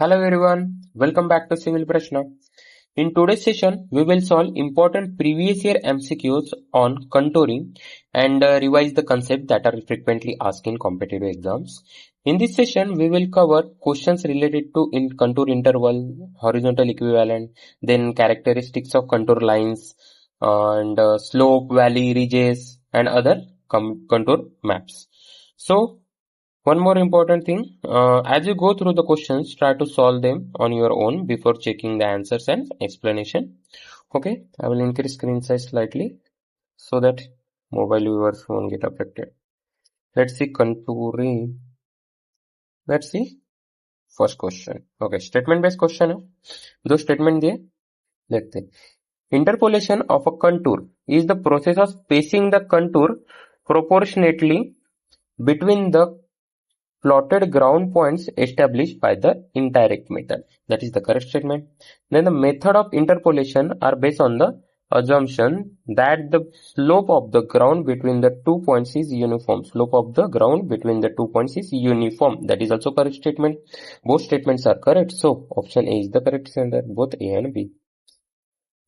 Hello everyone, welcome back to Civil Prashna. In today's session, we will solve important previous year MCQs on contouring and revise the concepts that are frequently asked in competitive exams. In this session, we will cover questions related to contour interval, horizontal equivalent, then characteristics of contour lines, and slope, valley, ridges, and other contour maps. So, one more important thing, as you go through the questions, try to solve them on your own before checking the answers and explanation. Okay, I will increase screen size slightly so that mobile viewers won't get affected. Let's see contouring. Let's see first question. Okay, statement based question है. दो statement दिए देखते हैं. Interpolation of a contour is the process of spacing the contour proportionately between the plotted ground points established by the indirect method. That is the correct statement. Then the method of interpolation are based on the assumption that the slope of the ground between the 2 points is uniform. Slope of the ground between the 2 points is uniform. That is also correct statement. Both statements are correct. So option A is the correct answer. Both A and B.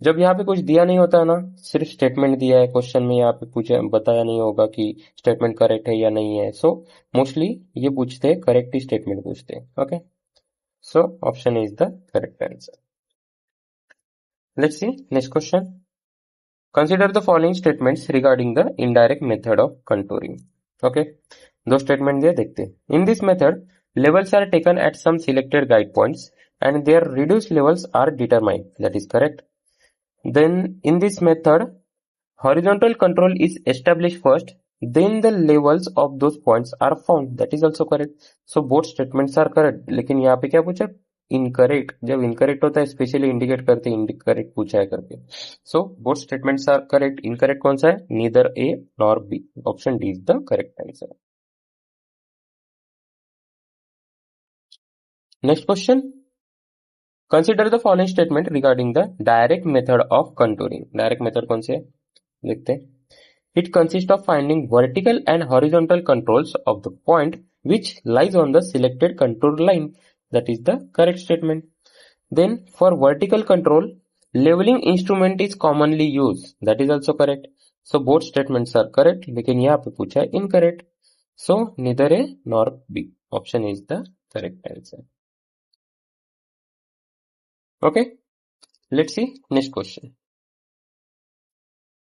जब यहाँ पे कुछ दिया नहीं होता है ना, सिर्फ स्टेटमेंट दिया है क्वेश्चन में, यहाँ पे पूछे बताया नहीं होगा कि स्टेटमेंट करेक्ट है या नहीं है, सो मोस्टली ये पूछते हैं करेक्ट ही स्टेटमेंट पूछते हैं. Okay, so option is the correct answer. Let's see next question. Consider the following statements regarding the indirect method of contouring. Okay, दो स्टेटमेंट दिए देखते हैं. In this method levels are taken at some selected guide points and their reduced levels are determined. That is correct. Then in this method, horizontal control is established first, then the levels of those points are found. That is also correct. So both statements are correct. लेकिन यहाँ पे क्या पूछा? Incorrect. जब incorrect होता है specially indicate करते हैं incorrect पूछा है करके. So both statements are correct. Incorrect कौन सा है? Neither A nor B. Option D is the correct answer. Next question. Consider the following statement regarding the direct method of contouring. Direct method कौन से है? देखते हैं. It consists of finding vertical and horizontal controls of the point which lies on the selected contour line. That is the correct statement. Then for vertical control, leveling instrument is commonly used. That is also correct. So both statements are correct. लेकिन यहाँ पे पूछा है incorrect. So neither A nor B. Option is the correct answer. Okay, let's see next question.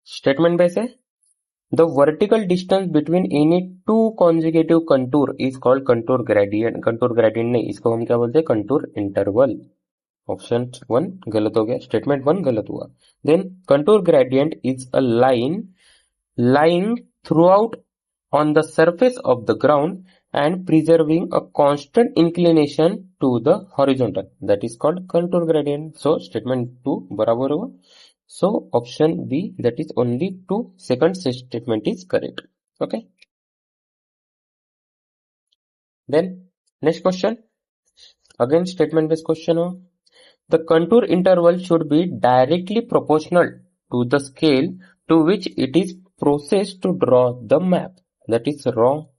Statement based है. The vertical distance between any two consecutive contour is called contour gradient. Contour gradient नहीं, इसको हम क्या बोलते हैं? Contour interval. Option 1 गलत हो गया. Statement 1 गलत हुआ. Then contour gradient is a line lying throughout on the surface of the ground and preserving a constant inclination to the horizontal. That is called contour gradient. So statement 2 बराबर हुआ. So option B, that is only 2, second statement is correct. Okay. Then next question. Again statement based question. The contour interval should be directly proportional to the scale to which it is processed to draw the map. That is wrong.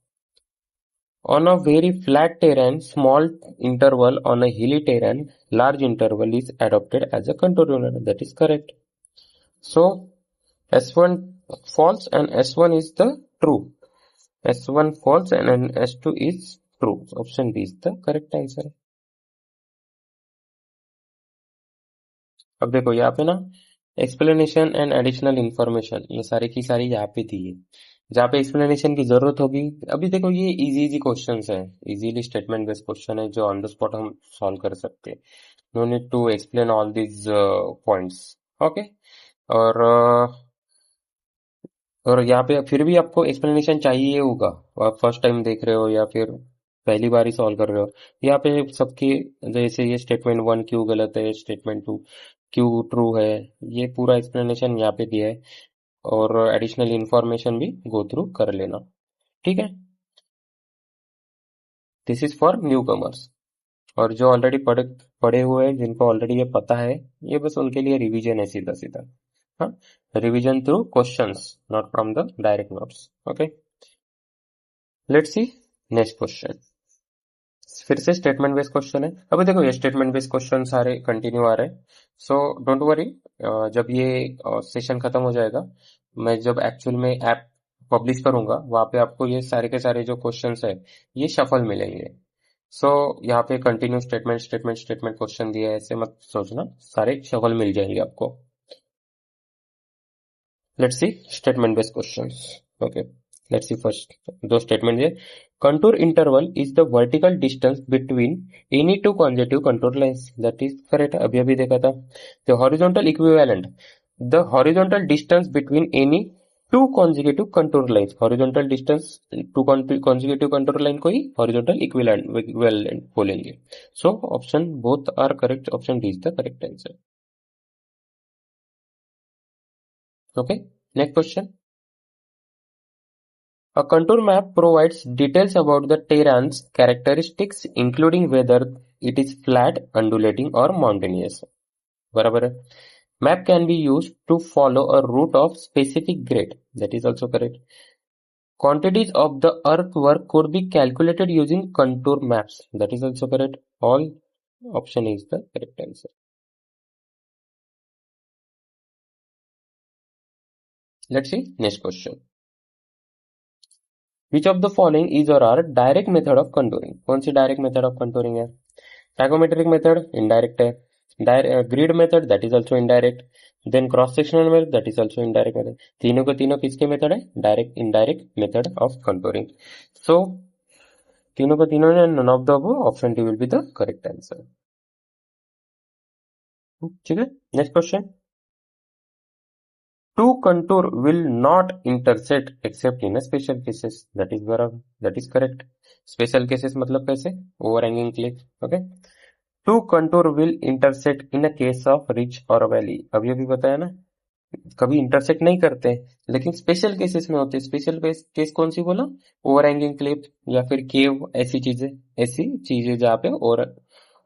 On a very flat terrain, small interval. On a hilly terrain, large interval is adopted as a contour interval. That is correct. So S1 false and S1 is the true. S1 false and S2 is true. Option D is the correct answer. अब देखो यहाँ पे ना explanation and additional information ये सारी की सारी यहाँ पे दी है. जहाँ पे एक्सप्लेनेशन की जरूरत होगी, अभी देखो ये इजी क्वेश्चंस है, इजीली स्टेटमेंट बेस्ड क्वेश्चन है जो ऑन द स्पॉट हम सॉल्व कर सकते हैं. No need to explain all these points. Okay, और यहाँ पे फिर भी आपको एक्सप्लेनेशन चाहिए होगा, आप फर्स्ट टाइम देख रहे हो या फिर पहली बार ही सॉल्व कर रहे हो. यहाँ पे सबके जैसे ये स्टेटमेंट 1 क्यों गलत है, स्टेटमेंट 2 क्यों ट्रू है, ये पूरा एक्सप्लेनेशन यहाँ पे दिया है और एडिशनल इंफॉर्मेशन भी गो थ्रू कर लेना. ठीक है, this is for new commerce. और जो ऑलरेडी पढ़े हुए हैं, जिनको ऑलरेडी ये पता है, ये बस उनके लिए रिवीजन है सीधा सीधा. हाँ, revision through questions, not from the direct notes. Okay, let's see next question. फिर से स्टेटमेंट बेस्ड क्वेश्चन है। अभी देखो ये स्टेटमेंट बेस्ड क्वेश्चन सारे कंटिन्यू आ रहे हैं, सो डोंट वरी। जब ये सेशन खत्म हो जाएगा, मैं जब एक्चुअल में ऐप पब्लिश करूंगा वहां पे आपको ये सारे के सारे जो क्वेश्चंस है ये शफल मिलेंगे। सो यहाँ पे continue statement statement statement question दिया है, ऐसे मत सोचना, सारे शफल मिल जाएंगे आपको। Let's see statement based questions. Okay, let's see first दो स्टेटमेंट है। Contour interval is the vertical distance between any two consecutive contour lines, that is correct, अभी अभी देखा था। The horizontal equivalent, the horizontal distance between any two consecutive contour lines, horizontal distance to consecutive contour line को ही horizontal equivalent बोलेंगे। So option both are correct, option D is the correct answer. Okay, next question. A contour map provides details about the terrain's characteristics, including whether it is flat, undulating, or mountainous. बराबर है। Map can be used to follow a route of specific grade. That is also correct. Quantities of the earthwork could be calculated using contour maps. That is also correct. All option is the correct answer. Let's see next question. Which of the following is or are direct method of contouring? कौन सी direct method of contouring है? Trigonometric method indirect है, grid method that is also indirect, then cross sectional method that is also indirect method. तीनों के तीनों किसके method है? Direct indirect method of contouring. So तीनों के तीनों ने none of the above, option D will be the correct answer. ठीक है, next question. Two contour will not intersect except in a special cases. That is बराबर, that is correct. Special cases मतलब कैसे? Overhanging cliff. Okay. Two contour will intersect in a case of ridge or valley. अभी अभी बताया ना, कभी intersect नहीं करते लेकिन स्पेशल केसेस में होते हैं। स्पेशल केस कौन सी बोला? ओवरहैंगिंग क्लिफ या फिर केव, ऐसी चीजें जहाँ पे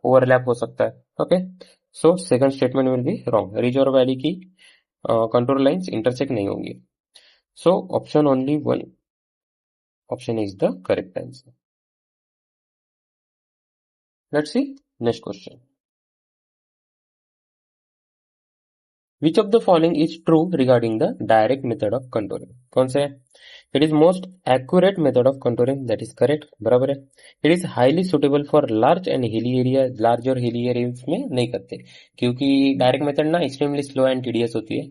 ओवरलैप हो सकता है। Okay, so second statement will be wrong. Ridge और वैली की कंटूर लाइंस इंटरसेक्ट नहीं होंगी। So option only one, option is the correct answer. Let's see next question. Which of the following is true regarding the direct method of contouring? कौन सा है? It is most accurate method of contouring, that is correct, बराबर है। It is highly suitable for large and hilly area, large और hilly areas में नहीं करते क्योंकि डायरेक्ट मेथड ना extremely slow and tedious होती है,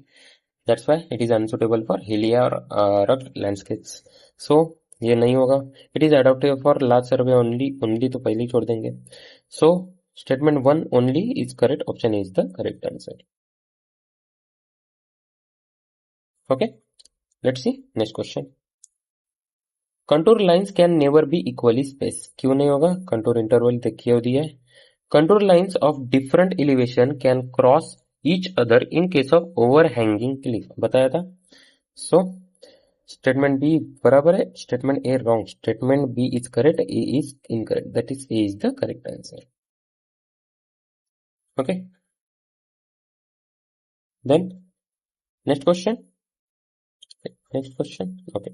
that's why it is unsuitable for hilly or rugged landscapes. So ये नहीं होगा। It is adaptable for large survey only, only तो पहले ही छोड़ देंगे। So statement 1 only is correct, option is the correct answer. Okay, let's see next question. Contour lines can never be equally spaced. क्यों नहीं होगा? Contour interval देखिए दिया है। Contour lines of different elevation can cross each other in case of overhanging cliff. बताया था। So statement B बराबर है, statement A wrong, statement B is correct, A is incorrect. That is A is the correct answer. Okay. Then next question. Next question. Okay.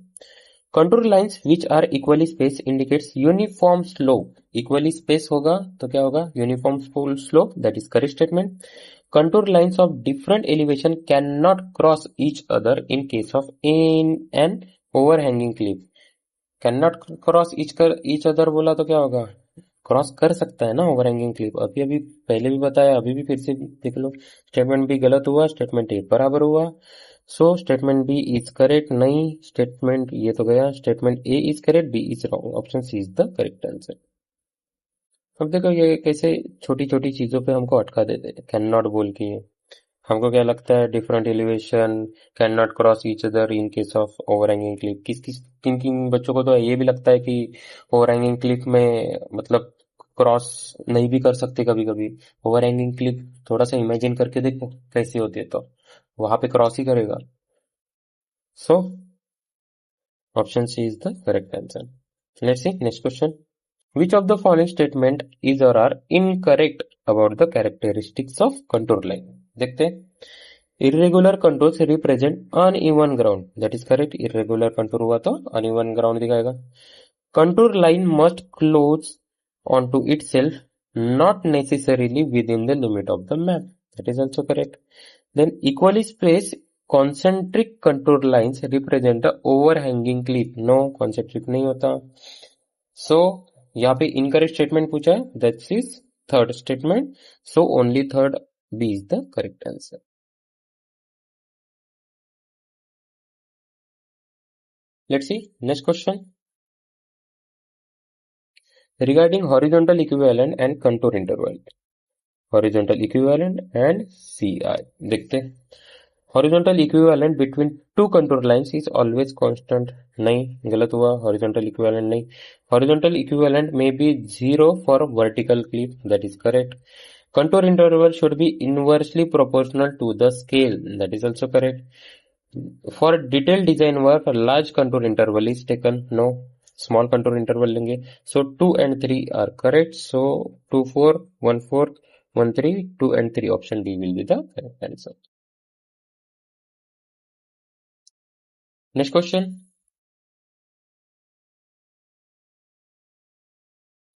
Contour lines which are equally spaced indicates uniform slope. Equally spaced होगा तो क्या होगा? Uniform slope. That is correct statement. Contour lines of different elevation cannot cross each other in case of an overhanging cliff. Cannot cross each other बोला तो क्या होगा? Cross कर सकता है ना ओवरहैंगिंग क्लिफ। अभी अभी पहले भी बताया, अभी भी फिर से देख लो। स्टेटमेंट बी गलत हुआ, स्टेटमेंट ए बराबर हुआ। So statement B is correct नहीं, स्टेटमेंट ये तो गया, statement A is correct, B is wrong, option C is the correct answer. अब देखो ये कैसे छोटी छोटी चीजों पे हमको अटका देते हैं कैन नॉट बोल के। हमको क्या लगता है different elevation can not cross each other in case of overhanging Cliff. किन किन बच्चों को तो ये भी लगता है कि ओवरहैंगिंग क्लिफ में मतलब क्रॉस नहीं भी कर सकते कभी कभी। ओवरहैंगिंग क्लिफ थोड़ा सा इमेजिन करके देखो कैसी होती है, तो वहां पे क्रॉस ही करेगा। So option C is the correct answer. Let's see next question. Which of the following statement is or are incorrect about the characteristics of contour line? देखते हैं। Irregular contours represent uneven ground. That is correct. Irregular contour हुआ तो uneven ground दिखाएगा। Contour line must close onto itself, not necessarily within the limit of the map. That is also correct. Then equally spaced concentric contour lines represent the overhanging cliff. No, concentric नहीं होता. So यहाँ पे incorrect statement पूछा है. That is third statement. So only third B is the correct answer. Let's see next question. Regarding horizontal equivalent and contour interval. Horizontal equivalent and CI. देखते हैं. Horizontal equivalent between two contour lines is always constant. नहीं, गलत हुआ. Horizontal equivalent नहीं. Horizontal equivalent may be 0 for vertical cliff. That is correct. Contour interval should be inversely proportional to the scale. That is also correct. For detailed design work, a large contour interval is taken. No, small contour interval लेंगे. So 2 and 3 are correct. So 2, 4, 1, 4, 1, 3, 2 and 3. Option D will be the correct answer. Next question.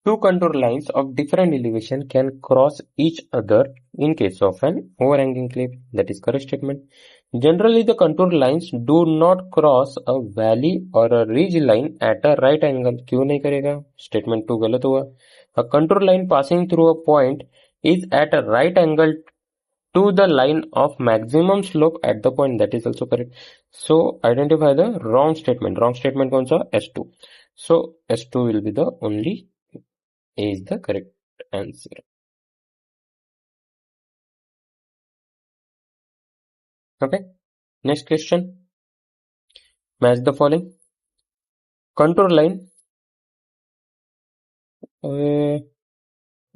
Two contour lines of different elevation can cross each other in case of an overhanging cliff. That is correct statement. Generally, the contour lines do not cross a valley or a ridge line at a right angle. क्यों नहीं करेगा? Statement 2 गलत हुआ. A contour line passing through a point is at a right angle to the line of maximum slope at the point. That is also correct. So identify the wrong statement. Wrong statement कौन सा? S2. So S2 will be the only A is the correct answer. Okay. Next question. Match the following. Contour line.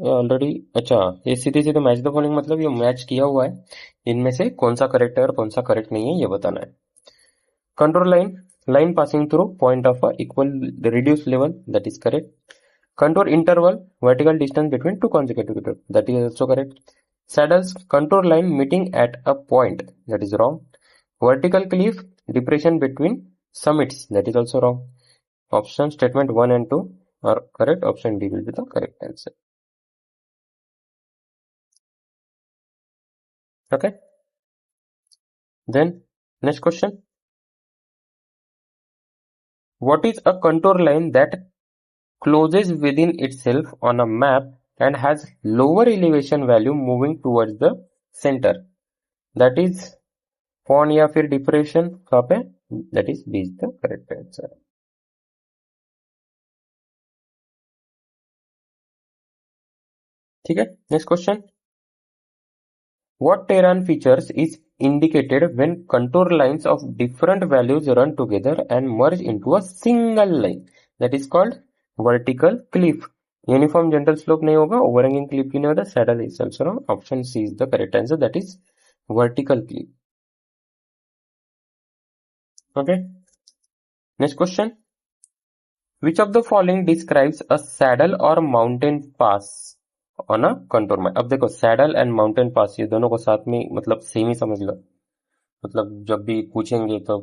Already अच्छा, ये सीधे सीधे match the following मतलब ये match किया हुआ है. इनमें से कौन सा करेक्ट है और कौन सा करेक्ट नहीं है ये बताना है. Control line passing through point of a equal reduce level. That is correct. Contour interval, vertical distance between two consecutive contours. That is also correct. Saddles, contour line meeting at a point. That is wrong. Vertical cliff, depression between summits. That is also wrong. Option statement 1 and 2 are correct. Option D will be the correct answer. Okay. Then next question. What is a contour line that closes within itself on a map and has lower elevation value moving towards the center? That is पॉन या फिर depression. कहाँ पे? That is B is the correct answer. ठीक है. Next question. What terrain features is indicated when contour lines of different values run together and merge into a single line? That is called vertical cliff. Uniform gentle slope नहीं होगा, overhanging cliff भी नहीं होता, saddle is also wrong. Option C is the correct answer. That is vertical cliff. Okay. Next question. Which of the following describes a saddle or mountain pass on a contour map? अब देखो saddle and mountain pass ये दोनों को साथ में मतलब same ही समझ लो. मतलब जब भी पूछेंगे तो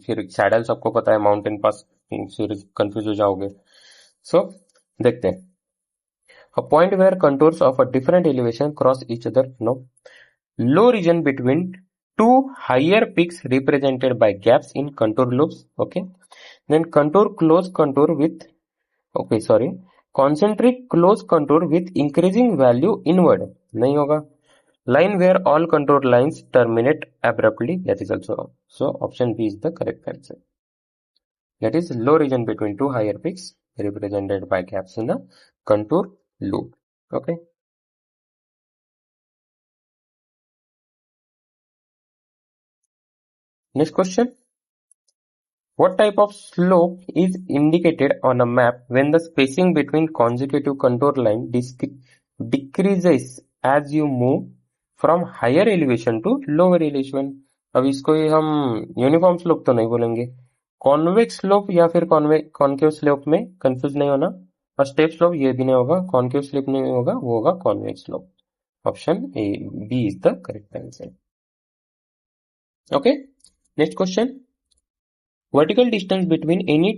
फिर सैडल सबको पता है, माउंटेन पास फिर कंफ्यूज हो जाओगे. सो देखते हैं. A point where contours of a different elevation cross each other. No. Low region between two higher peaks represented by gaps in contour loops. Okay. Then contour close contour with concentric close contour with increasing value inward. नहीं होगा. Line where all contour lines terminate abruptly. That is also wrong. So option B is the correct answer. That is low region between two higher peaks represented by gaps in the contour loop. Okay. Next question. What type of slope is indicated on a map when the spacing between consecutive contour lines decreases as you move from higher elevation to lower elevation? अब इसको ही हम uniform slope तो नहीं बोलेंगे, convex slope या फिर concave slope में confuse नहीं होना. और स्टेप स्लोप ये भी नहीं होगा, कॉन्केव स्लोप नहीं होगा, वो होगा convex slope. Option A B is the correct answer. Okay. Next question. Vertical distance between any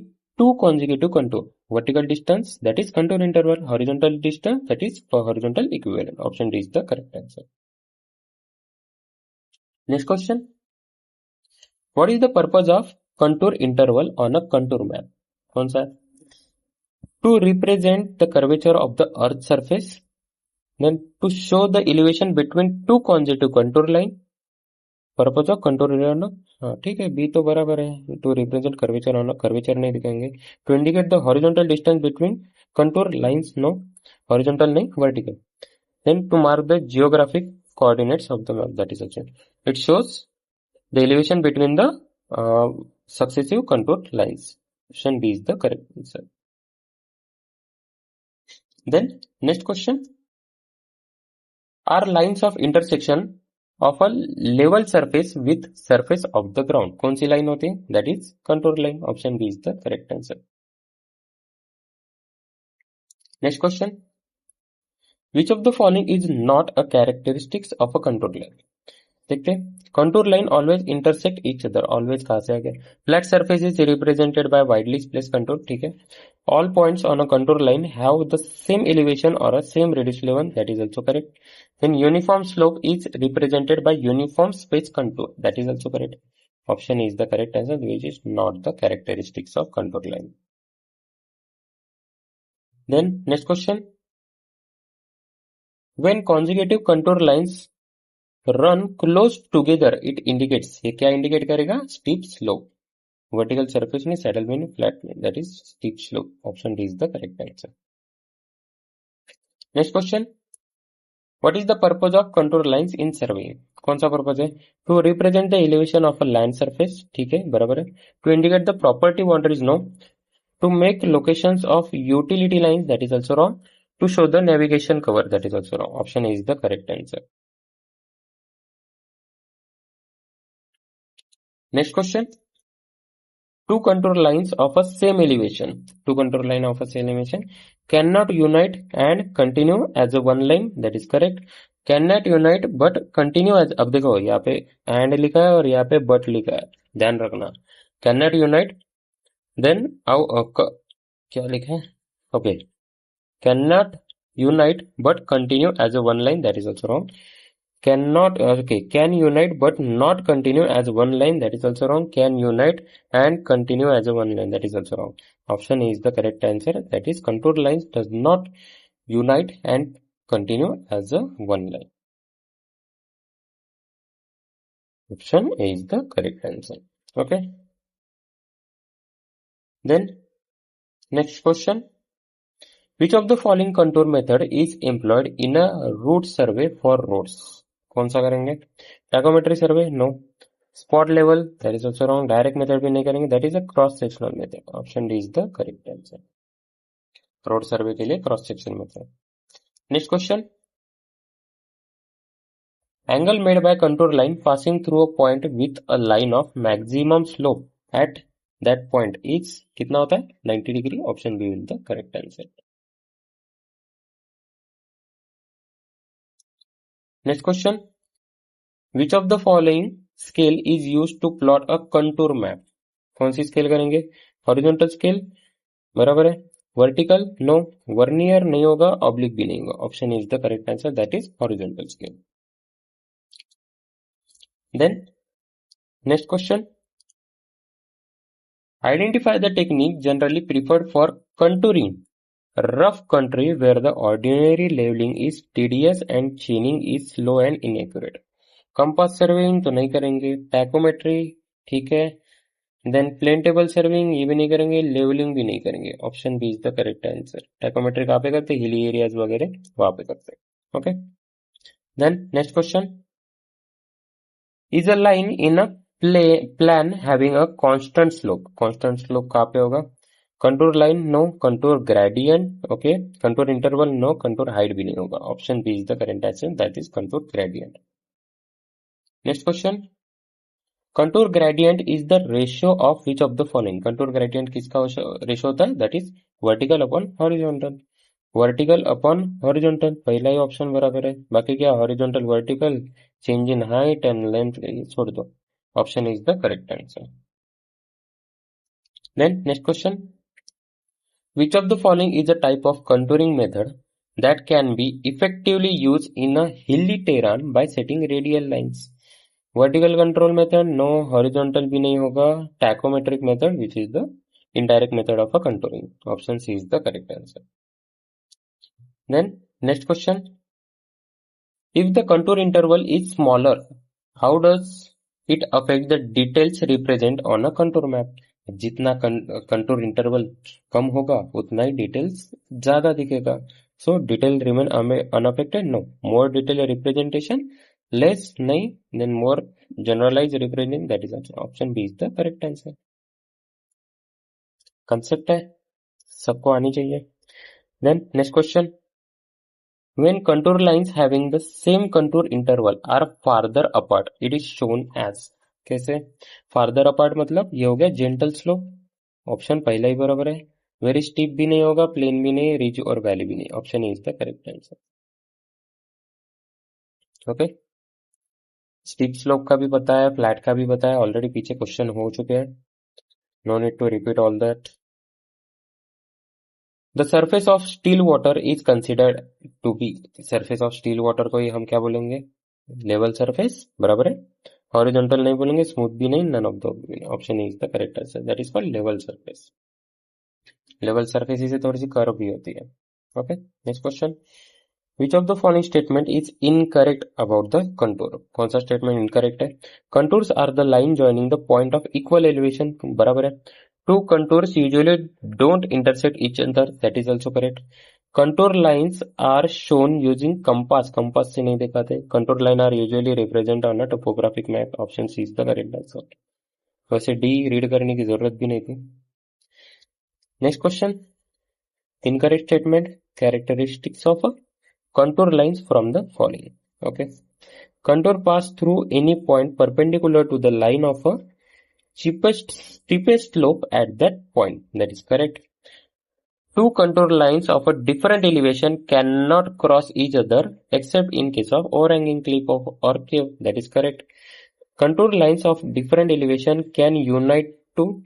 two consecutive contour. Vertical distance, that is contour interval. Horizontal distance, that is for horizontal equivalent. Option D is the correct answer. Next question. What is the purpose of contour interval on a contour map? कौन सा? To represent the curvature of the earth surface. Then to show the elevation between two consecutive contour line. Purpose of contour interval. हाँ ठीक है, B तो बराबर है. To represent curvature on a curvature नहीं दिखाएंगे. To indicate the horizontal distance between contour lines, no. Horizontal नहीं, vertical. Then to mark the geographic coordinates of the map, that is also. It shows the elevation between the successive contour lines. Option B is the correct answer. Then next question. Are lines of intersection of a level surface with surface of the ground? कौन सी line होती है? That is contour line. Option B is the correct answer. Next question. Which of the following is not a characteristics of a contour line? देखते हैं. Contour line always intersect each other. Always कहाँ से आ गया? Flat surface is represented by widely spaced contour. ठीक है. All points on a contour line have the same elevation or a same radius level. That is also correct. Then uniform slope is represented by uniform space contour. That is also correct. Option is the correct answer, which is not the characteristics of contour line. Then next question. When consecutive contour lines run close together, it indicates. ये क्या indicate करेगा? Steep slope. Vertical surface में, saddle में, flat में. That is steep slope. Option D is the correct answer. Next question. What is the purpose of contour lines in surveying? कौन सा purpose है? To represent the elevation of a land surface. ठीक है, बराबर है. To indicate the property boundaries, no. To make locations of utility lines, that is also wrong. To show the navigation cover, that is also wrong. Option A is the correct answer. Next question. Two contour lines of a same elevation. Two contour line of a same elevation cannot unite and continue as a one line. That is correct. Cannot unite but continue as. अब देखो यहाँ पे and लिखा है और यहाँ पे but लिखा है, ध्यान रखना. Cannot unite, then क्या लिखा है? Okay. Cannot unite but continue as a one line. That is also wrong. Cannot, okay, can unite but not continue as one line. That is also wrong. Can unite and continue as a one line. That is also wrong. Option A is the correct answer. That is contour lines does not unite and continue as a one line. Option A is the correct answer. Okay. Then next question. Which of the following contour method is employed in a route survey for roads? कौन सा करेंगे? Tachometry survey? No. Spot level? That is also wrong. Direct method भी नहीं करेंगे. That is a cross sectional method. Option D is the correct answer. Road survey के लिए cross section method. Next question. Angle made by contour line passing through a point with a line of maximum slope at that point is कितना होता है? 90 degree. Option B is the correct answer. Next question. Which of the following scale is used to plot a contour map? कौन सी scale करेंगे? Horizontal scale, बराबर है. Vertical? No. Vernier नहीं होगा, oblique भी नहीं होगा. Option is the correct answer, that is horizontal scale. Then next question. Identify the technique generally preferred for contouring rough country where the ordinary leveling is tedious and chaining is slow and inaccurate. Compass surveying तो नहीं करेंगे. टैकोमेट्री ठीक है. Then plane table surveying ये भी नहीं करेंगे. Levelling भी नहीं करेंगे. Option B is the correct answer. Tacheometry कहाँ पे करते? हिली एरियाज वगैरह वहां पे करते. Okay. Then next question. Is a line in a plan having a constant slope. Constant slope कहाँ पे होगा? Contour line? No. Contour gradient? Okay. Contour interval? No. Contour height भी नहीं होगा. Option B is the correct answer, that is contour gradient. Next question. Contour gradient is the ratio of which of the following. Contour gradient किसका ratio होता है? That is vertical upon horizontal. Vertical upon horizontal, पहला ही option बराबर है. बाकी क्या? Horizontal, vertical, change in height and length छोड़ दो. Option is the correct answer. Then next question. Which of the following is a type of contouring method that can be effectively used in a hilly terrain by setting radial lines? Vertical control method, no. Horizontal भी नहीं होगा. Tachometric method, which is the indirect method of a contouring. Option C is the correct answer. Then next question. If the contour interval is smaller, how does it affect the details represent on a contour map? जितना contour interval कम होगा उतना ही details ज्यादा दिखेगा. So detail remain unaffected. No. More detail representation, less नहीं, then more generalise represent, that is option B is the correct answer. Concept है, सबको आनी चाहिए. Then next question. When contour lines having the same contour interval are farther apart, it is shown as. कैसे farther apart? मतलब ये हो गया gentle slope. Option पहला ही बराबर है. वेरी स्टीप भी नहीं होगा, प्लेन भी नहीं, रिज और वैली भी नहीं. Option is the correct answer. Okay. Steep slope का भी पता है, फ्लैट का भी पता है, ऑलरेडी पीछे क्वेश्चन हो चुके हैं. No need to repeat all that. The surface of still water is considered to be. Surface of still water को ही हम क्या बोलेंगे? Level surface. बराबर है. हॉरिजॉन्टल नहीं बोलेंगे, स्मूथ भी नहीं, none of the. Option is the correct answer. That is called level surface. Level surface से थोड़ी सी कर्व भी होती है. Okay. Next question. Which of the following statement is incorrect about the contour? कौन सा स्टेटमेंट इनकरेक्ट है? Contours are the line joining the point of equal elevation. बराबर है. Two contours usually don't intersect each other. That is also correct. Contour lines are shown using compass. Compass से नहीं दिखाते. Contour line are usually represent on a topographic map. Option C is the correct answer. वैसे D read करने की जरूरत भी नहीं थी. Next question. Incorrect statement. Characteristics of contour lines from the following. Okay. Contour pass through any point perpendicular to the line of a steepest slope at that point. That is correct. Two contour lines of a different elevation cannot cross each other except in case of overhanging cliff or cave. That is correct. Contour lines of different elevation can unite to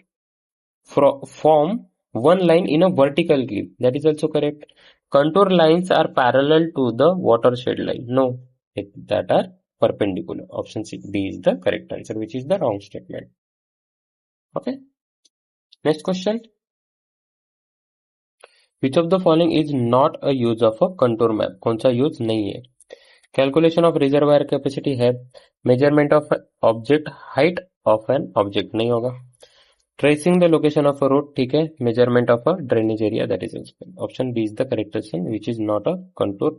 form one line in a vertical cliff. That is also correct. Contour lines are parallel to the watershed line. No, that are perpendicular. Option C, D is the correct answer, which is the wrong statement. Okay. Next question. Which of the following is not a use of a contour map? कौन सा use नहीं है? Calculation of reservoir capacity है. Measurement of object height of an object नहीं होगा. Tracing the location of a road, ठीक है. Measurement of a drainage area, that is option B is the correct option, which is not a contour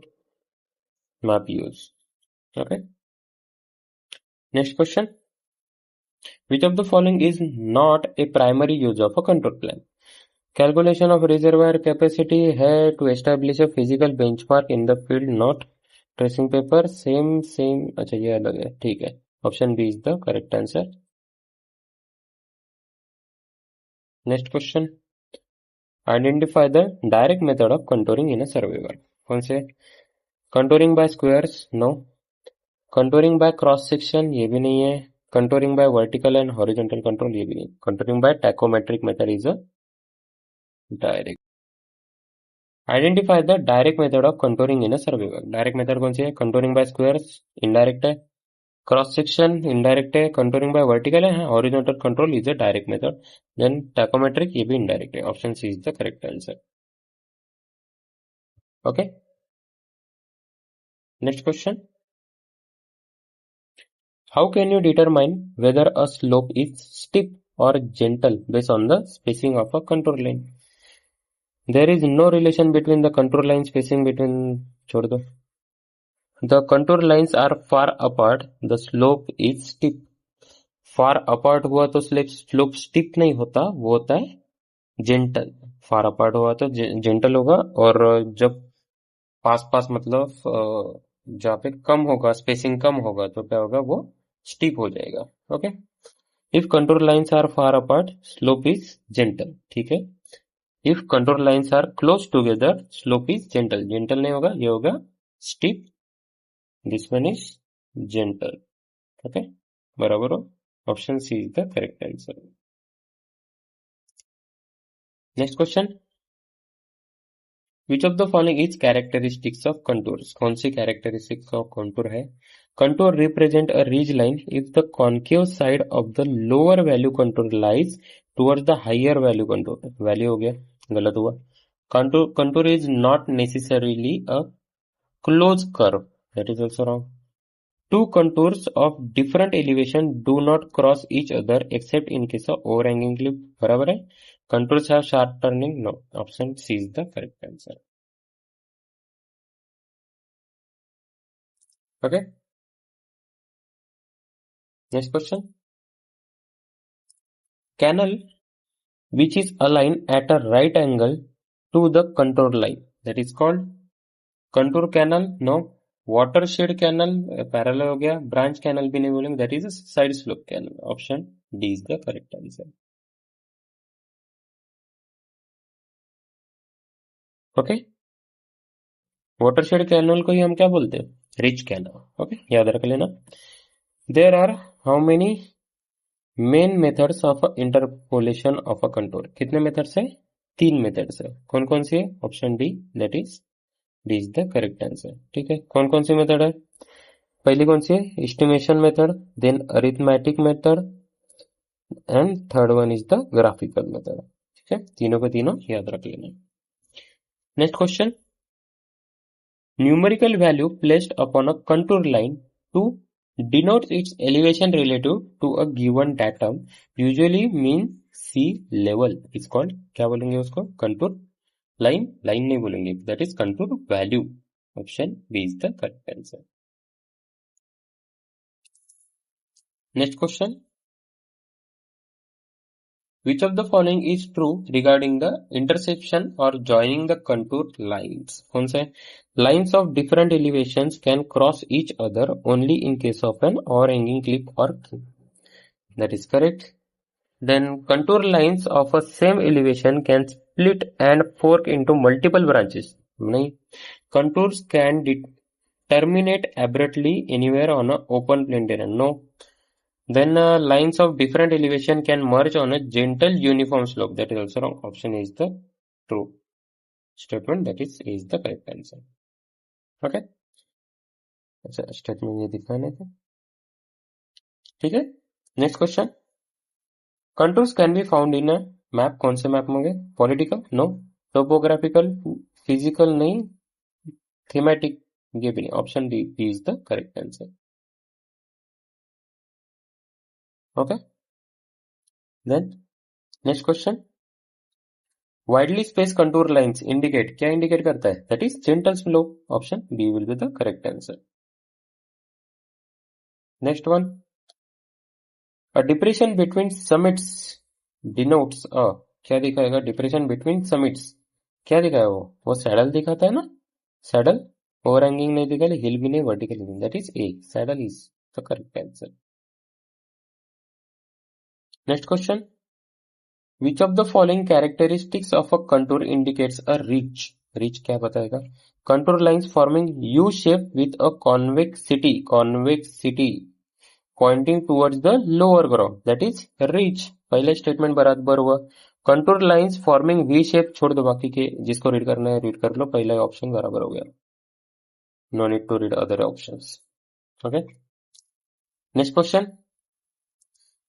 map use. Okay. Next question. Which of the following is not a primary use of a contour plan? Calculation of reservoir capacity है to establish a physical benchmark in the field, not tracing paper. Same. अच्छा ये अलग है, ठीक है. Option B is the correct answer. Next question. Identify the direct method of contouring in a survey. कौन से? Contouring by squares, no. Contouring by cross section, ये भी नहीं है. Contouring by vertical and horizontal control, ये भी नहीं. Contouring by tachometric method is a direct. Identify the direct method of contouring in a survey. Direct method कौन सी है? Contouring by squares, indirect है. Cross section, indirect है. Contouring by vertical है. Horizontal control is a direct method. Then tachometric, ये भी indirect है. Option C is the correct answer. Okay. Next question. How can you determine whether a slope is steep or gentle based on the spacing of a contour line? There is no relation between the contour line spacing between. छोड़ दो. The contour lines are far apart. The slope is steep. Far apart हुआ तो slope steep नहीं होता, वो होता है gentle. Far apart हुआ तो gentle होगा, और जब पास मतलब जहाँ पे कम होगा, स्पेसिंग कम होगा, तो क्या होगा? वो स्टीप हो जाएगा. Okay. If contour lines are far apart, slope is gentle. ठीक है. If contour lines are close together, slope is gentle. Gentle नहीं होगा, ये होगा steep. This one is gentle. Okay. बराबर हो. Option C is the correct answer. Next question. Which of the following is characteristics of contours, कौन सी characteristics of contour है? Contour represent a ridge line if the concave side of the lower value contour lies towards the higher value contour, value हो गया, गलत हुआ। Contour is not necessarily a close curve, that is also wrong. Two contours of different elevation do not cross each other except in case of overhanging cliff, बराबर है। Contours have sharp turning, no. Option C is the correct answer. Okay. Next question. Canal which is aligned at a right angle to the contour line, that is called contour canal, no. Watershed canal parallel हो गया, branch canal भी नहीं बोलेंगे, that is a side slope canal. Option D is the correct answer. Okay. Watershed canal को ही हम क्या बोलते हैं? Rich canal. ओके, याद रख लेना। There are how many main methods of interpolation of a contour, कितने मेथड्स है? 3 मेथड्स है। कौन कौन सी है? Option D, that is D is the correct answer. ठीक है, कौन कौन सी मेथड है? पहली कौन सी है? Estimation method, then arithmetic method and third one is the graphical method. ठीक है, तीनों के तीनों याद रख लेना। Next question, numerical value placed upon a contour line to denote its elevation relative to a given datum usually mean sea level is called, क्या बोलेंगे उसको? contour line, line नहीं बोलेंगे, that is contour value. Option B is the correct answer. Next question, which of the following is true regarding the intersection or joining the contour lines? कौन सा है? Lines of different elevations can cross each other only in case of an overhanging cliff or cliff. That is correct. Then contour lines of a same elevation can split and fork into multiple branches. नहीं. Contours can terminate abruptly anywhere on an open plain terrain. No. Then lines of different elevation can merge on a gentle uniform slope. That is also wrong. Option is the true statement. That is the correct answer. Okay. अच्छा, statement ये दिखाने थे। ठीक है, next question, contours can be found in a map, कौन से map होंगे? Political, no. Topographical, physical नहीं, थीमेटिक, ये भी नहीं। Option D is the correct answer. Okay, then next question, widely space contour lines indicate, क्या इंडिकेट करता है? That is gentle slope. Option B will be the correct answer. Next one, a depression between summits denotes अ, क्या दिखाएगा? Depression between summits क्या दिखाया? वो saddle दिखाता है ना, सैडल। ओवरहैंगिंग नहीं दिखा, हिल भी नहीं, वर्टिकल नहीं, that is a, saddle is the correct answer. Next question, which of the following characteristics of a contour indicates a rich, rich क्या बताएगा? Contour lines forming U shape with a convexity pointing towards the lower ground, that is rich. पहले statement बराबर हुआ। Contour lines forming V shape छोड़ दो, बाकी के जिसको रीड करना है रीड कर लो, पहला ऑप्शन बराबर हो गया, no need to read other options. Okay, next question,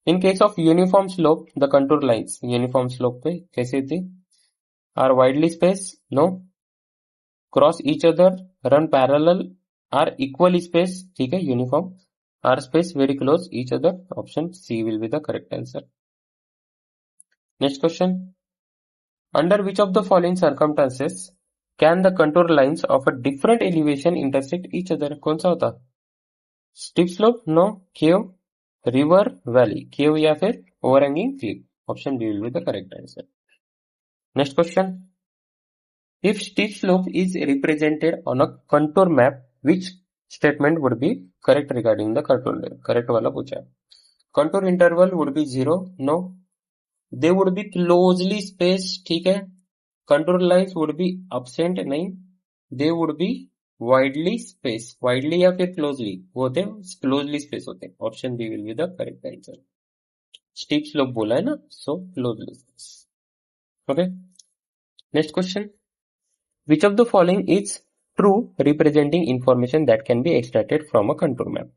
in case of uniform slope the contour lines, uniform slope पे कैसे थी? Are widely space, no. Cross each other, run parallel, are equal space, ठीक है, uniform, are space very close each other. Option C will be the correct answer. Next question, under which of the following circumstances can the contour lines of a different elevation intersect each other? कौन सा होता? Steep slope, no. Cave, river, valley, cave या फिर overhanging cliff. Option B will be the correct answer. Next question, if steep slope is represented on a contour map, which statement would be correct regarding the contour line? Correct वाला पूछा है। Contour interval would be 0, no. They would be closely spaced, ठीक है। Contour lines would be absent, नहीं। They would be widely spaced, widely या फिर closely, वो होते हैं closely spaced होते हैं। Option B will be the correct answer. Steep slope बोला है ना, so closely spaced. Okay. Next question, Which of the following is true representing information that can be extracted from a contour map?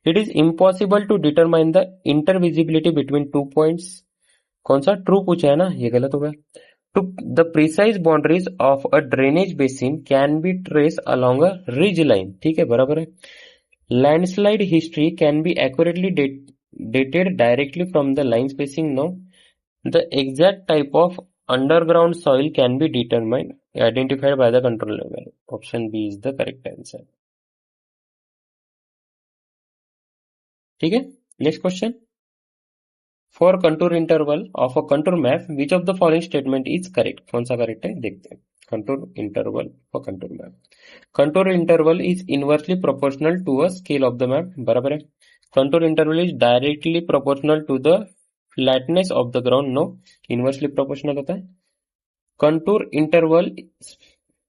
It is impossible to determine the intervisibility between 2 points. कौन सा true पूछा है ना, ये गलत हो गया. To the precise boundaries of a drainage basin can be traced along a ridge line. ठीक है, बराबर है. Landslide history can be accurately dated directly from the line spacing. No. The exact type of underground soil can be identified by the control level. Option B is the correct answer. ठीक है. Next question. For contour interval of a contour map, which of the following statement is correct? कौन सा correct है देखते हैं. Contour interval for contour map. Contour interval is inversely proportional to a scale of the map. बराबर है. Contour interval is directly proportional to the flatness of the ground. No. Inversely proportional होता है. Contour interval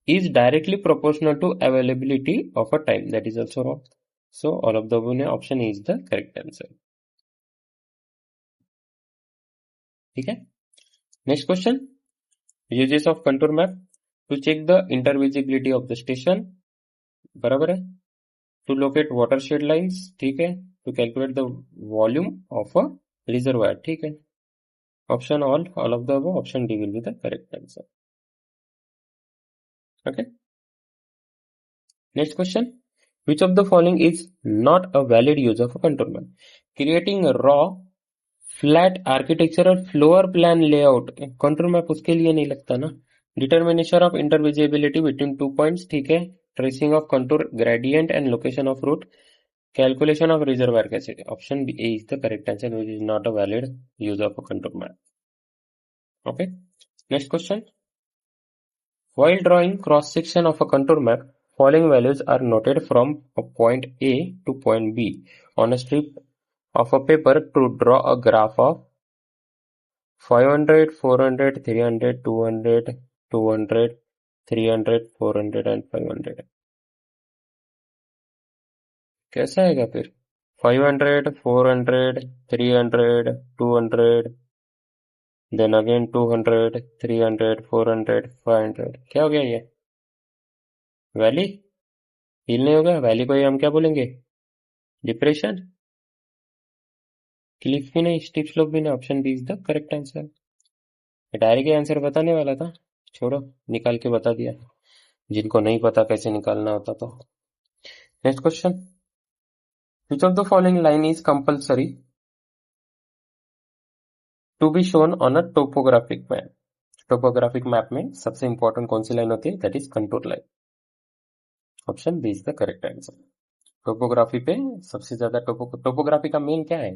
is directly proportional to availability of a time. That is also wrong. So all of the above option is the correct answer. ठीक है. Next question. Uses of contour map to check the intervisibility of the station. बराबर है. To locate watershed lines. ठीक है. To calculate the volume of a reservoir. ठीक है. Option all of the above. Option D will be the correct answer. Okay. Next question. Which of the following is not a valid use of a contour map? Creating a raw flat architectural floor plan layout control map उसके लिए नहीं लगता ना. Determination of intervisibility between 2 points. ठीक है. Tracing of contour gradient and location of route. Calculation of reservoir कैसे. Option B is the correct answer, which is not a valid use of a contour map. Okay. Next question. While drawing cross section of a contour map, following values are noted from a point A to point B on a strip of a paper to draw a graph of 500, 400, 300, 200, 200, 300, 400 and 500. कैसा आएगा फिर? 500, 400, 300, 200, then again 200, 300, 400, 500. क्या हो गया ये? Valley? हिल नहीं होगा. Valley को हम क्या बोलेंगे? डिप्रेशन. क्लिफ भी नहीं, स्टीप स्लोप भी नहीं. Option B is the correct answer. Direct answer बताने वाला था, छोड़ो, निकाल के बता दिया. जिनको नहीं पता कैसे निकालना होता तो. Next question. Which of the following line is compulsory to be shown on a topographic map? Topographic map में सबसे इंपॉर्टेंट कौन सी लाइन होती है? That is contour line. Option B is the correct answer. Topography पे सबसे ज्यादा topography का मेन क्या है?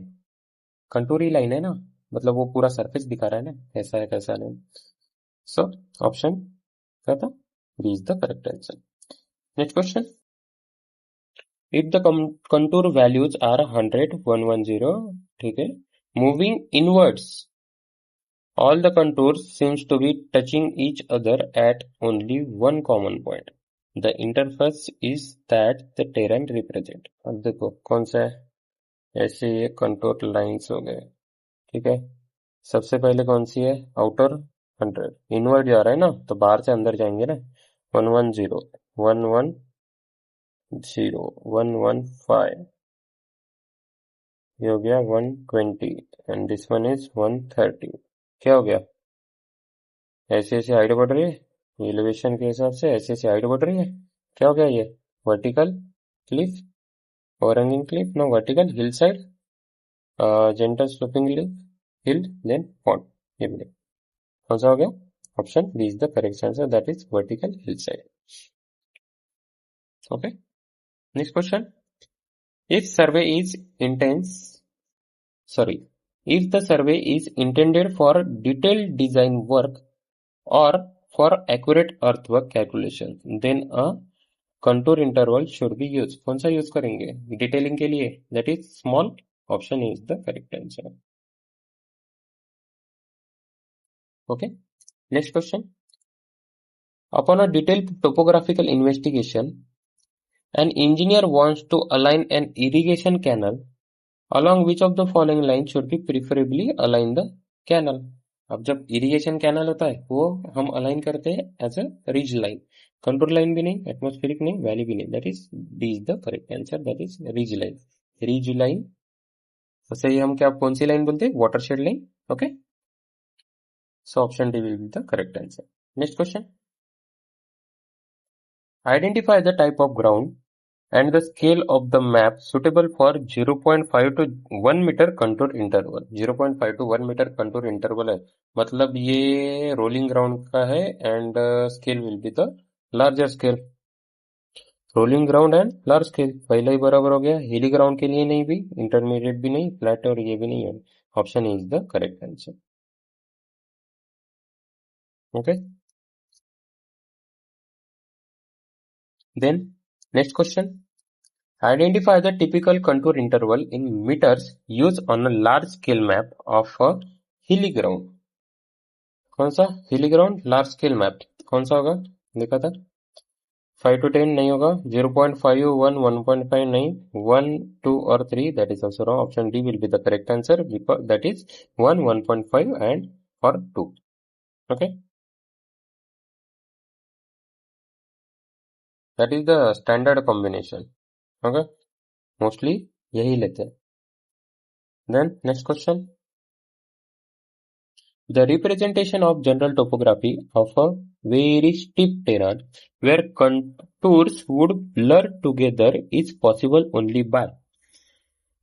कंटूर ही लाइन है ना, मतलब वो पूरा सरफेस दिखा रहा है ना, कैसा है कैसा नहीं. सो ऑप्शन क्या था? B is the correct answer. Next question. If the contour values are 100, 110, ठीक है, moving inwards, all the contours seems to be touching each other at only one common point. The interface is that the terrain represent. अब देखो कौन सा है. ऐसे ये contour lines हो गए. ठीक है. सबसे पहले कौन सी है? आउटर 100. इनवर्ड जा रहा है ना, तो बाहर से अंदर जाएंगे ना. 110, 110, 115, ये हो गया 120 एंड दिस वन इज 130. क्या हो गया? ऐसे ऐसे हाइट बढ़ रही है, एलिवेशन के हिसाब से ऐसे ऐसे हाइट बढ़ रही है. क्या हो गया ये? Vertical cliff, overhanging cliff, no vertical hill side, gentle sloping hill, then pond. ये भी कौन सा हो गया? Option B is the correct answer, that is vertical hill side. Okay. Next question. If survey is if the survey is intended for detailed design work or for accurate earthwork calculation, then a contour interval should be used. कौन सा use करेंगे detailing के लिए? That is small. Option is the correct answer. Okay. Next question. Upon a detailed topographical investigation, an engineer wants to align an irrigation canal. Along which of the following lines should be preferably align the canal? अब जब irrigation canal होता है वो हम align करते हैं as a ridge line. Contour line भी नहीं, एटमॉस्फेरिक नहीं, वैली भी नहीं, that is D is the correct answer, that is ridge line. Ridge line उसे हम क्या कौन सी लाइन बोलते हैं? Watershed line. Okay, so option D will be the correct answer. Next question, identify the type of ground and the scale of the map suitable for 0.5 to 1 metre contour interval. 0.5 to 1 metre contour interval है, मतलब ये rolling ground का है and scale will be the larger scale. Rolling ground and large scale पहला ही बराबर हो गया। हिली ग्राउंड के लिए नहीं भी, इंटरमीडिएट भी नहीं, फ्लैट और ये भी नहीं है। Option is the correct answer. Okay, then next question, identify the typical contour interval in meters used on a large scale map of a hilly ground। कौन सा हिली ग्राउंड लार्ज स्केल मैप कौन सा होगा? देखा था 5 to 10 नहीं होगा, 0.5, 1, 1.5 नहीं, 1, 2 और 3 that is also wrong। option D will be the correct answer because that is 1, 1.5 and or 2। okay, that is the standard combination। okay, mostly यही लेते हैं। then next question, the representation of general topography of a very steep terrain where contours would blur together is possible only by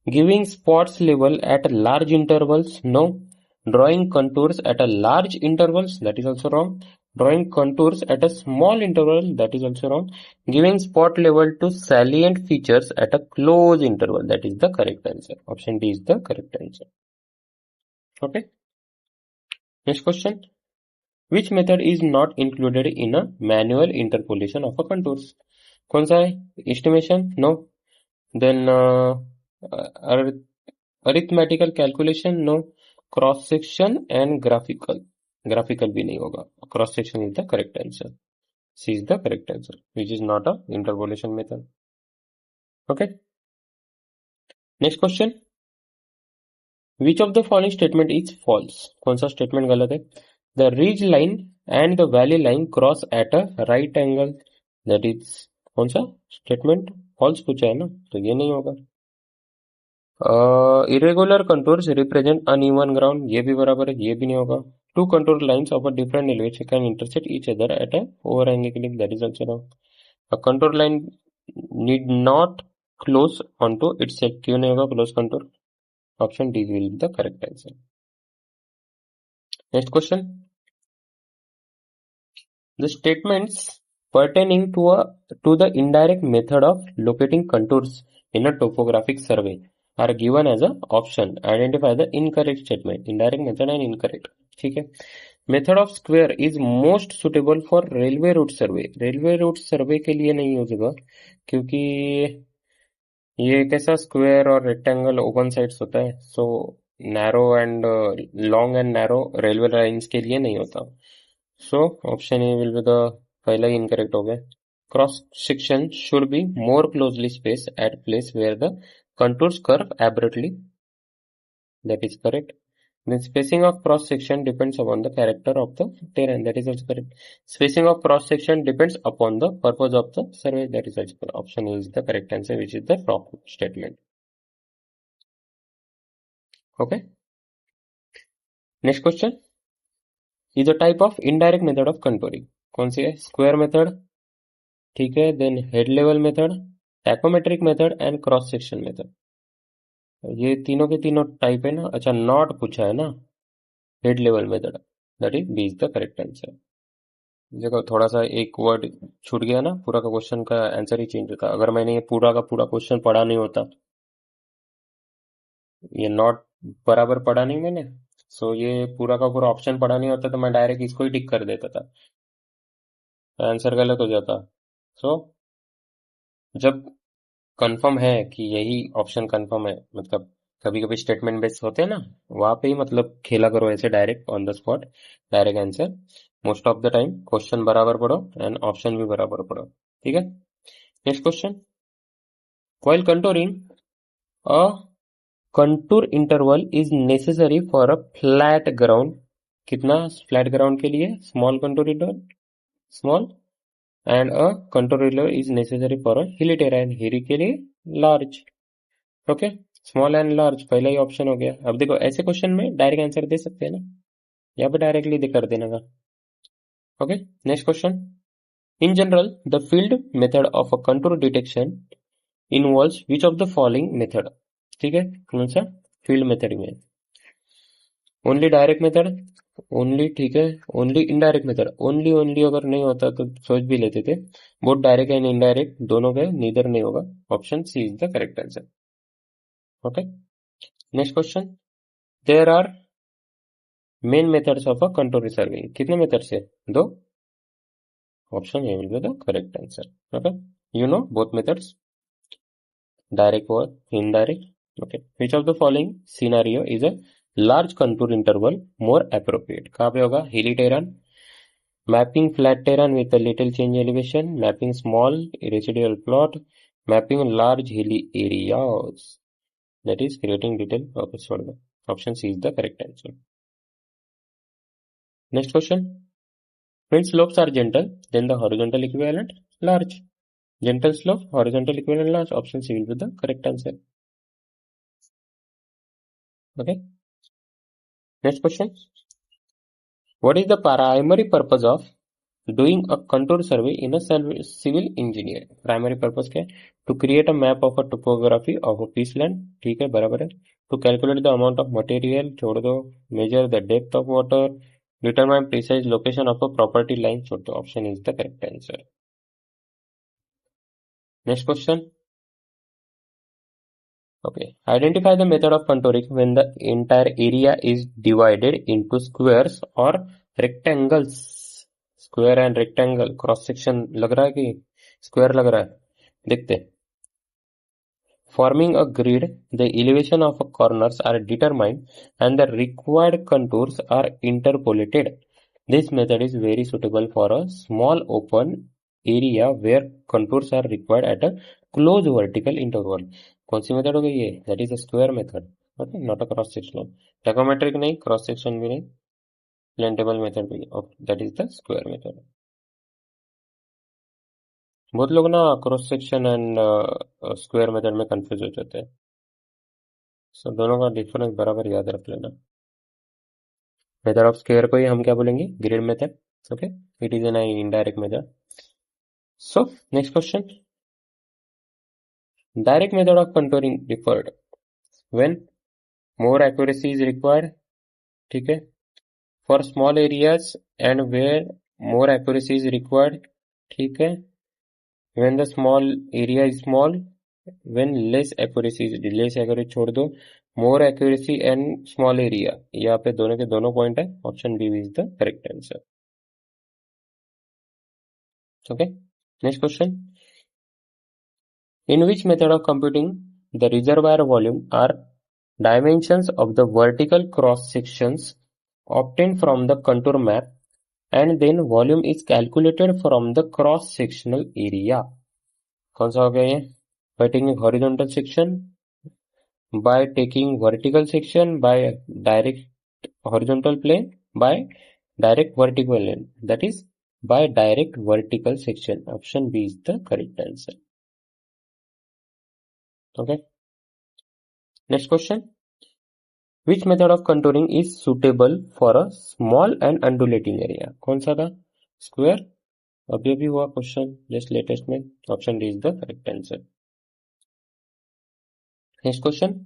giving spots level at large intervals, no. Drawing contours at a large intervals, that is also wrong. Drawing contours at a small interval, that is also wrong. Giving spot level to salient features at a close interval, that is the correct answer। option D is the correct answer। okay, next question, which method is not included in a manual interpolation of a contours? कौन सा है? estimation, no. then arithmetical calculation, no. cross section and graphical भी नहीं होगा। cross section is the correct answer। C is the correct answer, which is not a interpolation method। okay, next question, which of the following statement is false? कौन सा statement गलत है? The ridge line and the valley line cross at a right angle, that is कौन सा statement false पूछा है ना, तो ये नहीं होगा। irregular contours represent uneven ground, ये भी बराबर है, ये भी नहीं होगा। Two contour lines of a different elevation can intersect each other at a overhanging cliff, that is also wrong। A contour line need not close onto itself, क्यों नहीं होगा close contour? option D will be the correct answer। next question, the statements pertaining to the indirect method of locating contours in a topographic survey are given as a option। identify the incorrect statement। indirect method and incorrect, ठीक है। Method of square is most suitable for railway route survey. Railway route survey के लिए नहीं हो सका, क्योंकि ये कैसा स्क्वायर और रेक्टेंगल ओपन साइड्स होता है, so narrow and long and narrow railway lines के लिए नहीं होता। So option A will be the पहला ही इनकरेक्ट हो गया। Cross section should be more closely space at place where the contours curve abruptly, that is correct। then spacing of cross section depends upon the character of the terrain, that is also correct। spacing of cross section depends upon the purpose of the survey, that is also correct। option is the correct answer, which is the wrong statement। okay, next question is a type of indirect method of contouring। कौन सी है? Square method, ठीक है। Then head level method, tacheometric method and cross section method, ये तीनों के तीनों type है ना। अच्छा, नॉट पूछा है ना, head level method, that is B is the correct answer. देखो थोड़ा सा एक वर्ड छूट गया ना, पूरा का क्वेश्चन का आंसर ही चेंज होता। अगर मैंने ये पूरा का पूरा क्वेश्चन पढ़ा नहीं होता, ये नॉट बराबर पढ़ा नहीं मैंने, सो ये पूरा का पूरा ऑप्शन पढ़ा नहीं होता, तो मैं डायरेक्ट इसको ही टिक कर देता था, आंसर गलत हो जाता। सो जब कंफर्म है कि यही ऑप्शन कंफर्म है, मतलब कभी कभी स्टेटमेंट बेस्ड होते हैं ना, वहां पे ही मतलब खेला करो ऐसे direct on the spot, direct answer. Most of the time question बराबर पढ़ो एंड ऑप्शन भी बराबर पढ़ो, ठीक है। Next question, while contouring a contour interval is necessary for a flat ground. कितना फ्लैट ग्राउंड के लिए? Small contour interval, small and a controller is necessary for a हिली टेरेन, हिली के लिए large. Okay, small and large पहला ही option हो गया। अब देखो ऐसे क्वेश्चन में डायरेक्ट आंसर दे सकते हैं ना, यहाँ पे डायरेक्टली कर देना का। Okay, next question. In general the field method of a contour detection involves which of the following method. ठीक है, कौन सा फील्ड मेथड में? ओनली डायरेक्ट मेथड, ओनली, ठीक है, only indirect method. Only only अगर नहीं होता तो सोच भी लेते थे, बोथ डायरेक्ट एंड इनडायरेक्ट दोनों के नीदर नहीं होगा। Option C is the correct answer. Okay, next question. There are main methods of a control serving, कितने मेथड्स है? दो। Option A will be the correct answer. Okay, you know both methods, direct or indirect. Okay, which of the following scenario is a large contour interval more appropriate? कहाँ पे होगा? hilly terrain, mapping flat terrain with a little change elevation, mapping small residual plot, mapping large hilly areas, that is creating detail. Okay, sorry, option C is the correct answer. Next question. When slopes are gentle, then the horizontal equivalent large. Gentle slope, horizontal equivalent large. Option C will be the correct answer. Okay, next question. What is the primary purpose of doing a contour survey in a civil engineer? Primary purpose क्या है? To create a map of a topography of a piece land, ठीक है, बराबर है। To calculate the amount of material, छोड़ दो। Measure the depth of water, determine precise location of a property line, छोड़ दो। Option is the correct answer. Next question. Okay, identify the method of contouring when the entire area is divided into squares or rectangles. Square and rectangle cross section लग रहा है कि square लग रहा है? देखते। Forming a grid, the elevation of corners are determined and the required contours are interpolated. This method is very suitable for a small open area where contours are required at a close vertical interval. कौन सी method हो गई ये? That is a square method. Okay, not a cross sectional. Tacheometric नहीं, cross section भी नहीं, plane table method भी। That is the square method. बहुत लोग ना cross section and square method में कंफ्यूज हो जाते हैं, सो दोनों का डिफरेंस बराबर याद रख लेना। मेथड ऑफ स्क्वायर को ही हम क्या बोलेंगे? Grid method. Okay, it is an indirect method. So next question. Direct method of contouring differed when more accuracy is required, ठीक है, for small areas and where more accuracy is required, ठीक है, when the small area is small, when less accuracy is less accuracy छोड़ दो, more accuracy and small area, यहाँ पे दोनों के दोनों पॉइंट है। Option B is the correct answer. Okay, next question. In which method of computing the reservoir volume are dimensions of the vertical cross sections obtained from the contour map and then volume is calculated from the cross sectional area? कौन सा हो गया ये? by taking horizontal section, by taking vertical section, by direct horizontal plane, by direct vertical plane, that is by direct vertical section. Option B is the correct answer. Okay, next question. Which method of contouring is suitable for a small and undulating area? कौन सा था? Square. अभी अभी हुआ question just latest में। Option D is the correct answer. Next question.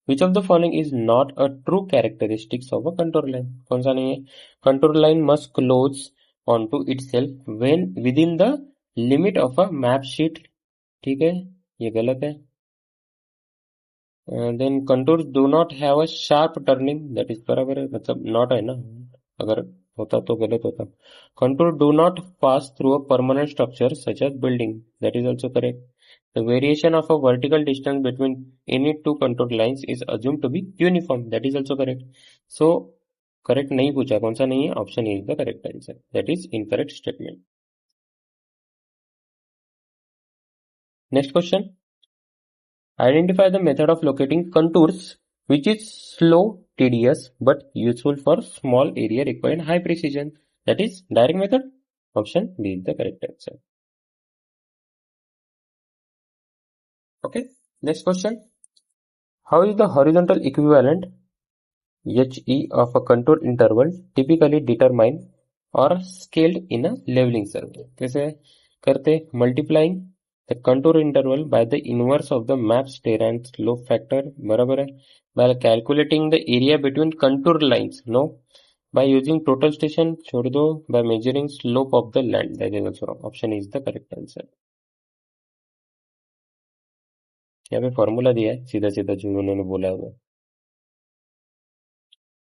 Which of the following is not a true characteristics of a contour line? कौन सा नहीं है? Contour line must close onto itself when within the limit of a map sheet, ठीक है, ये गलत है। Then contours do not have a sharp turning, that is बराबर है, मतलब नॉट है ना, अगर होता तो गलत होता। Contour do not pass through a permanent structure such as building, that is also correct. The variation of a vertical distance between any two contour lines is assume to be uniform, that is also correct. So correct नहीं पूछा, कौन सा नहीं है? Option is the correct answer, that is incorrect statement. Next question. Identify the method of locating contours which is slow, tedious but useful for small area requiring high precision. That is direct method. Option B is the correct answer. Okay. Next question. How is the horizontal equivalent HE of a contour interval typically determined or scaled in a leveling survey? कैसे करते? Multiplying the contour interval by the inverse of the map's terrain slope factor, बराबर है? By calculating the area between contour lines, no? By using total station, छोड़ दो. By measuring slope of the land, that is also wrong. Option is the correct answer. यहाँ पे formula दिया है सीधा सीधा जो उन्होंने बोला है वो,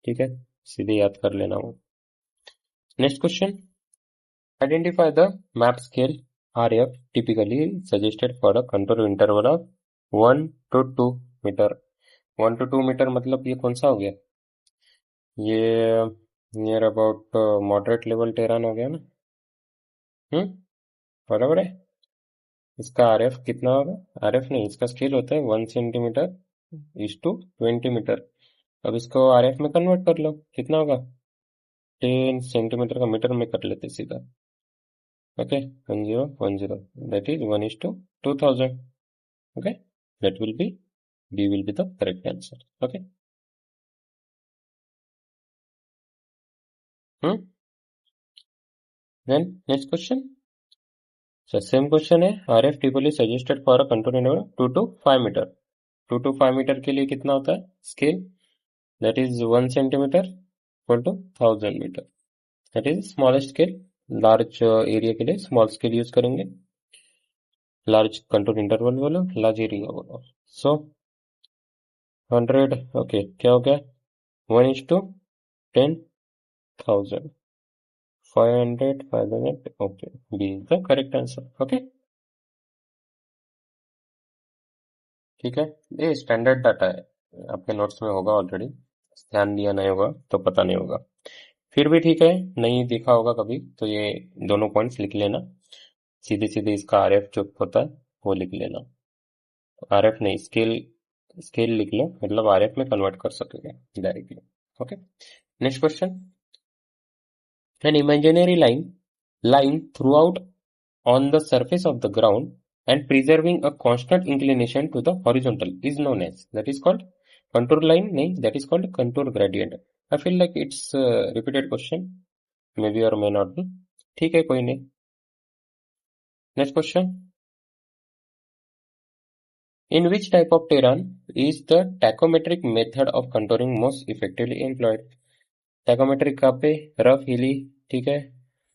ठीक है, सीधे याद कर लेना वो. Next question. Identify the map scale RF typically suggested for a contour interval of 1 to 2 metre. 1 to 2 metre मतलब ये कौन सा हो गया? ये near about moderate level terrain हो गया ना. बराबर है. इसका RF कितना होगा? RF नहीं, इसका स्केल होता है 1 सेंटीमीटर इज टू 20 मीटर. अब इसको RF में कन्वर्ट कर लो, कितना होगा? 10 सेंटीमीटर का मीटर में कर लेते सीधा. Okay, 1010, that is 1:2000. Okay, that will be B will be the correct answer. Okay. Then next question. So same question है. RF typically suggested for a contour interval 2 to 5 metre. 2 to 5 metre के लिए कितना होता है scale? That is 1 centimetre equal to 1000 metre. That is smallest scale. Large area के लिए small scale use करेंगे. Large contour interval बोलो, लार्ज एरिया बोलो. सो 100. ओके, क्या हो गया? 1:10,000. 500, 500. Okay, B is the correct answer. Okay, ठीक है. ये स्टैंडर्ड डाटा है, आपके नोट्स में होगा ऑलरेडी. ध्यान दिया नहीं होगा तो पता नहीं होगा. फिर भी ठीक है, नहीं देखा होगा कभी तो ये दोनों पॉइंट्स लिख लेना. सीधे सीधे इसका RF जो होता है वो लिख लेना. RF नहीं, स्केल लिख लो, मतलब RF में कन्वर्ट कर सकेंगे directly. Okay. Next question. An imaginary line throughout on the surface of the ground and preserving a constant inclination to the horizontal is known as, that is called contour line. नहीं, that is called contour gradient. I feel like it's a repeated question, maybe or may not be. ठीक है, कोई नहीं. Next question. In which type of terrain is the tachometric method of contouring most effectively employed? Tachometric कहाँ पे? Rough, हिली, ठीक है,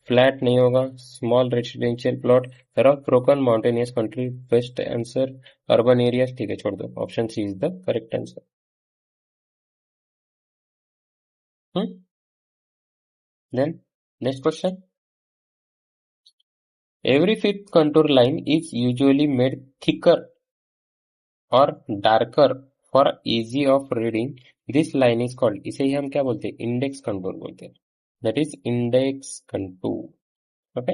flat नहीं होगा. Small residential plot, rough, broken, mountainous country. Best answer urban areas. ठीक है, छोड़ दो. Option C is the correct answer. Then next question. Every fifth contour line is usually made thicker और darker for easy of reading. This line is called, इसे ही हम क्या बोलते हैं? इंडेक्स कंटूर बोलते हैं. That is index contour. Okay,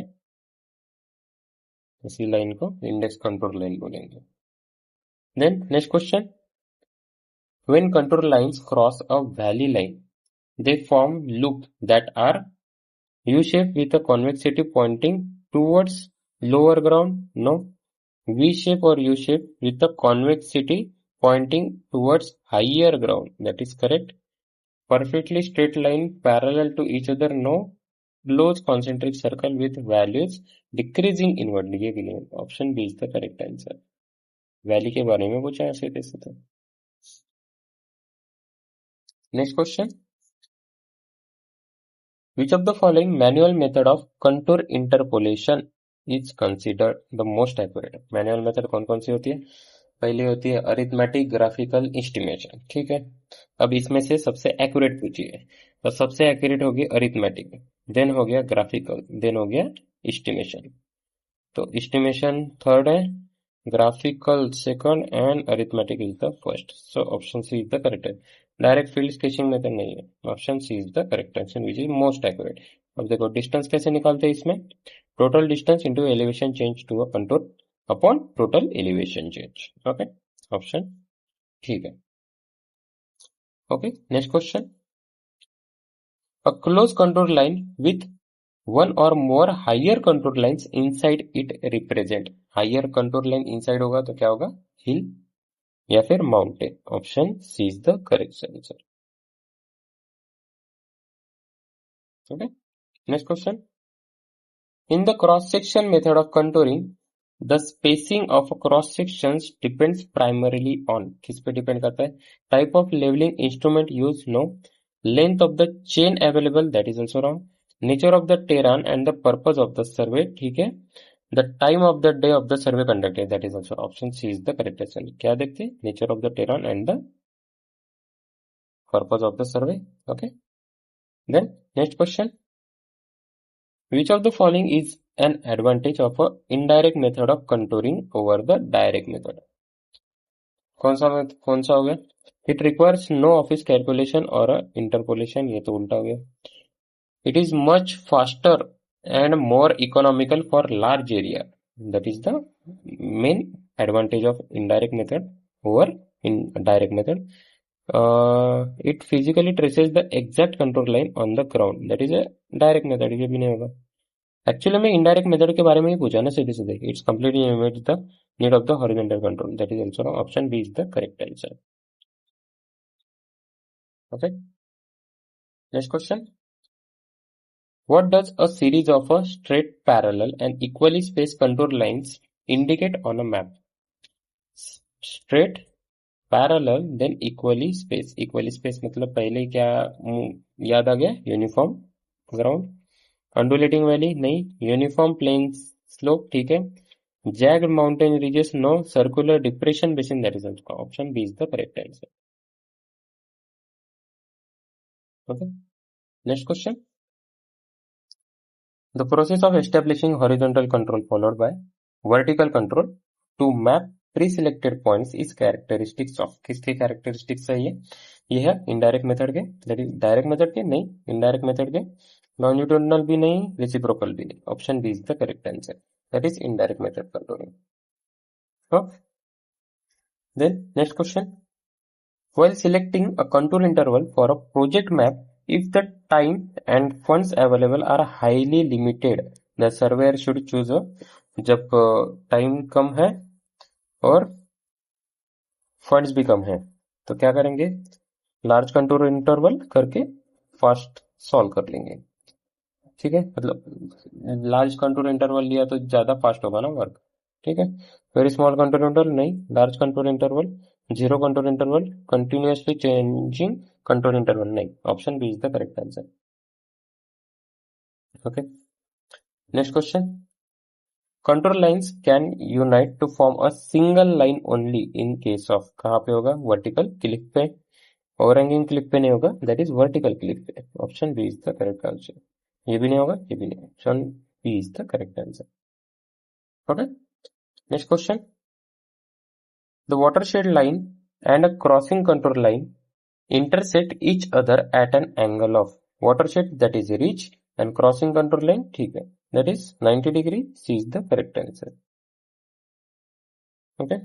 इसी लाइन को इंडेक्स कंटूर लाइन बोलेंगे. Then next question. When contour lines cross a valley line, they form loops that are U-shaped with a convexity pointing towards lower ground. No. V-shape or U-shape with the convexity pointing towards higher ground. That is correct. Perfectly straight line parallel to each other. No. Close concentric circle with values decreasing inwardly. ये भी नहीं. Option B is the correct answer. Valley के बारे में पूछा है सीधे सीधे. Next question. Which of the following manual method of contour interpolation is considered the most accurate? Manual method कौन कौन सी होती है? पहली होती है अरिथमेटिक ग्राफिकल एस्टिमेशन. ठीक है, अब इसमें से सबसे एक्यूरेट पूछिए. तो सबसे एक्यूरेट होगी अरिथमेटिक, देन हो गया ग्राफिकल, देन हो गया एस्टिमेशन. तो एस्टिमेशन थर्ड है, graphical second and arithmetic is the first. So option C is the correct. Direct field sketching method नहीं है. Option C is the correct answer which is most accurate. अब देखो distance कैसे निकालते हैं इसमें. Total distance into elevation change to a contour upon total elevation change. Okay, option ठीक है. Okay, next question. A close contour line with one or more higher contour lines inside it represent. Higher contour line inside होगा तो क्या होगा? Hill या फिर mountain. Option C is the correct answer. Okay, next question. In the cross-section method of contouring, the spacing of cross sections depends primarily on, किस पे depend करता है? Type of leveling instrument used, no. Length of the chain available, that is also wrong. Nature of the terrain and the purpose of the survey, ठीक है. The time of the day of the survey conducted, that is also option C is the correct answer. क्या देखते हैं? Nature of the terrain and the purpose of the survey. Okay. Then next question. Which of the following is an advantage of a indirect method of contouring over the direct method? कौन सा हो गया? It requires no office calculation or a interpolation, ये तो उल्टा हो गया. It is much faster and more economical for large area. That is the main advantage of indirect method over in direct method. It physically traces the exact contour line on the ground. That is a direct method. ये भी नहीं होगा. Actually में indirect method के बारे में ही पूछा ना सीधे सीधे. It's completely image the need of the horizontal control. That is also wrong. Option B is the correct answer. Okay, next question. What does a series of a straight parallel and equally space contour lines indicate on a map? Straight parallel then equally space. Equally space मतलब पहले क्या याद आ गया? Uniform ground. Undulating valley नहीं. Uniform plane slope, ठीक है. Jagged mountain ridges, no. Circular depression basin, that is also option B is the correct answer. Okay, next question. The process of establishing horizontal control followed by vertical control to map pre-selected points is characteristics of. किसके characteristics है ये? ये है indirect method के. that is direct method के नहीं, indirect method के. longitudinal भी नहीं, reciprocal भी नहीं. option B is the correct answer. That is indirect method controlling. Okay. Then next question. While selecting a contour interval for a project map, if the time and funds available are highly limited, the surveyor should choose a. जब time कम है और funds भी कम है तो क्या करेंगे? Large contour interval करके fast solve कर लेंगे. ठीक है, मतलब लार्ज कंटूर इंटरवल लिया तो ज्यादा फास्ट होगा ना वर्क. ठीक है. वेरी स्मॉल कंटूर इंटरवल नहीं. Large contour interval, zero contour interval, continuously changing contour interval नहीं. Option B is the correct answer. Okay, next question. Contour lines can unite to form a single line only in case of. कहाँ पे होगा? Vertical cliff पे. Overhanging cliff पे नहीं होगा. That is vertical cliff पे. Option B is the correct answer. ये भी नहीं होगा, ये भी नहीं. Option B is the correct answer. Okay, next question. The watershed line and a crossing contour line intersect each other at an angle of. Watershed, that is ridge, and crossing contour line, ठीक है, that is 90 degree. C is the correct answer. Okay.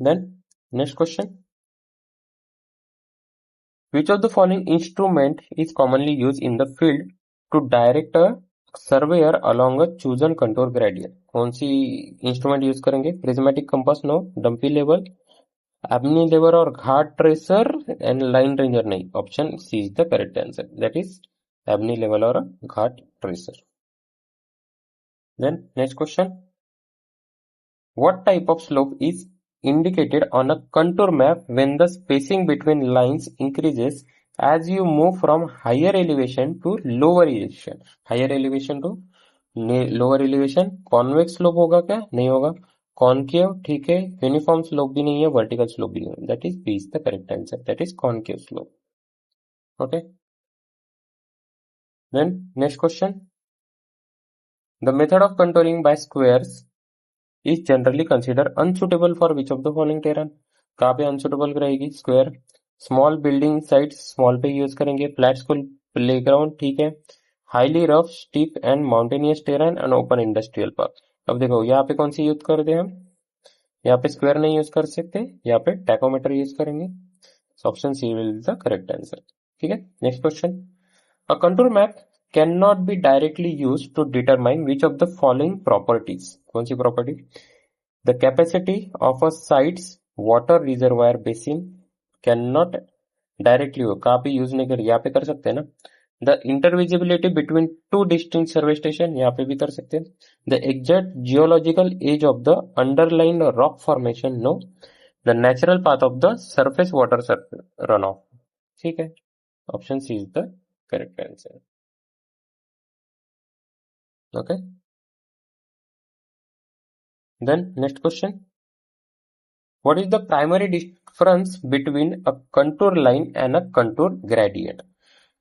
Then next question. Which of the following instrument is commonly used in the field to direct a surveyor along a chosen contour gradient? कौन सी instrument use करेंगे? Prismatic compass no. Dumpy level, Abney level और ghat tracer and line ranger नहीं. Option C is the correct answer. That is Abney level और ghat tracer. Then next question. What type of slope is indicated on a contour map when the spacing between lines increases as you move from higher elevation to lower elevation? higher elevation to lower elevation. convex slope होगा क्या? नहीं होगा. concave, ठीक है. Uniform slope भी नहीं है, vertical slope भी नहीं है. That is B is the correct answer. That is concave slope. Okay, then next question. The method of contouring by squares is generally considered unsuitable for which of the following terrain? कहाँ पे unsuitable रहेगी? Square. Small building site small पे use करेंगे. Flat school playground, ठीक है. Highly rough steep and mountainous terrain and open industrial park. अब देखो यहाँ पे कौन सी यूज करते हैं हम? यहाँ पे स्क्वायर नहीं यूज कर सकते, यहाँ पे टैकोमीटर यूज करेंगे. Option C will the correct answer. ठीक है, next question. A contour map cannot be directly used to determine which of the following properties. कौन सी property? The capacity of a site's water reservoir basin cannot directly हो, कहाँ पे use नहीं कर, यहाँ पे कर सकते हैं ना. The intervisibility between two distinct survey station, यहाँ पे भी कर सकते हैं. The exact geological age of the underline rock formation, no. The natural path of the surface water run off. ठीक है, option C is the correct answer. Okay, then next question. What is the primary difference between a contour line and a contour gradient?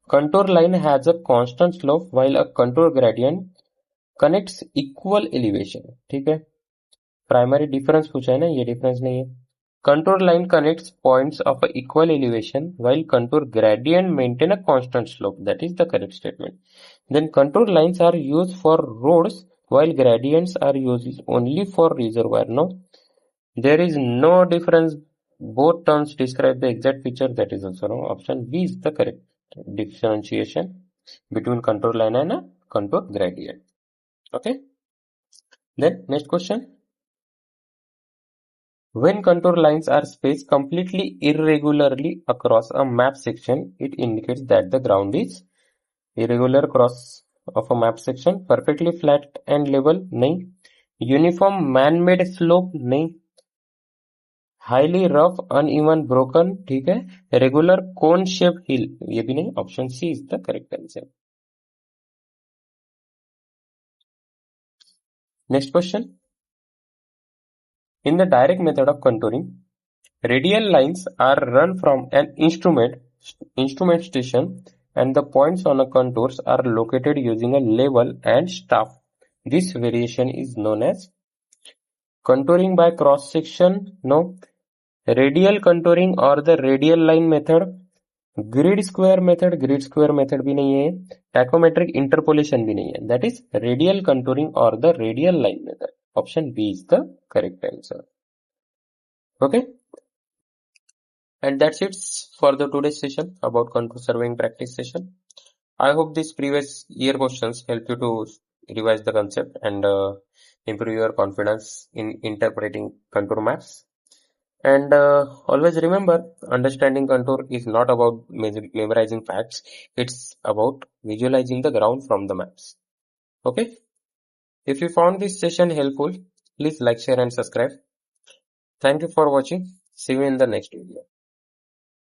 Contour line has a constant slope while a contour gradient connects equal elevation. ठीक है, primary difference पूछा है ना, ये difference नहीं है. Contour line connects points of equal elevation while contour gradient maintain a constant slope. That is the correct statement. Then contour lines are used for roads while gradients are used only for reservoir. No, there is no difference. Both terms describe the exact feature. That is also wrong. Option B is the correct differentiation between contour line and a contour gradient. Okay. Then next question. When contour lines are spaced completely irregularly across a map section, it indicates that the ground is irregular. Cross of a map section, perfectly flat and level, नहीं. Uniform man-made slope, नहीं. Highly rough uneven broken, ठीक है. Regular cone shape hill, ये भी नहीं. Option C is the correct answer. Next question. In the direct method of contouring, radial lines are run from an instrument station and the points on a contours are located using a level and staff. This variation is known as contouring by cross section, no. Radial contouring और the radial line method. Grid square method भी नहीं है. Tacheometric interpolation भी नहीं है. That is radial contouring और the radial line method. Option B is the correct answer. Okay, and that's it for the today's session about contour surveying practice session. I hope these previous year questions help you to revise the concept and improve your confidence in interpreting contour maps. And always remember, understanding contour is not about memorizing facts. It's about visualizing the ground from the maps. Okay? If you found this session helpful, please like, share and subscribe. Thank you for watching. See you in the next video.